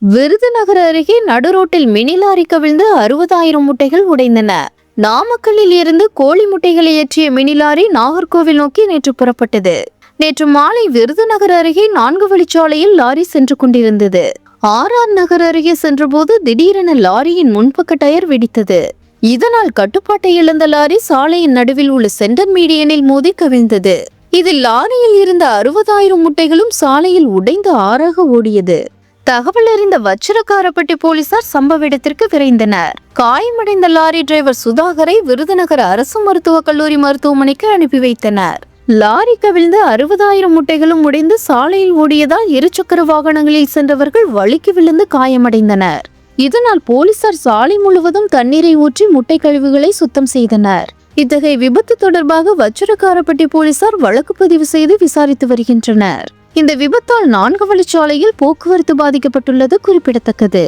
விருதுநகர் அருகே நடுரோட்டில் mini lorry கவிழ்ந்து 60,000 முட்டைகள் உடைந்தன. நாமக்கல்லில் இருந்து கோழி முட்டைகளை ஏற்றிய மினி லாரி நாகர்கோவில் நோக்கி நேற்று புறப்பட்டது. நேற்று மாலை விருதுநகர் அருகே 4 வழிச்சாலையில் லாரி சென்று கொண்டிருந்தது. ஆர் நகர் அருகே சென்றபோது திடீரென லாரியின் முன்பக்க டயர் வெடித்தது. இதனால் கட்டுப்பாட்டை இழந்த லாரி சாலையின் நடுவில் உள்ள சென்டர் மீடியனில் மோதி கவிழ்ந்தது. இதில் லாரியில் இருந்த 60,000 முட்டைகளும் சாலையில் உடைந்து ஆறாக ஓடியது. தகவல் அறிந்த வச்சிரக்காரப்பட்டி போலீசார் சம்பவ இடத்திற்கு விரைந்தனர். காயமடைந்த லாரி டிரைவர் சுதாகரை விருதுநகர் அரசு மருத்துவக் கல்லூரி மருத்துவமனைக்கு அனுப்பி வைத்தனர். லாரி கவிழ்ந்து 60,000 முட்டைகளும் உடைந்து சாலையில் ஓடியதால் இருசக்கர வாகனங்களில் சென்றவர்கள் வழுக்கி விழுந்து காயமடைந்தனர். இதனால் போலீசார் சாலை முழுவதும் தண்ணீரை ஊற்றி முட்டை கழிவுகளை சுத்தம் செய்தனர். இத்தகைய விபத்து தொடர்பாக வச்சிரக்காரப்பட்டி போலீசார் வழக்கு பதிவு செய்து விசாரித்து வருகின்றனர். இந்த விபத்தால் 4 வழிச்சாலையில் போக்குவரத்து பாதிக்கப்பட்டுள்ளது குறிப்பிடத்தக்கது.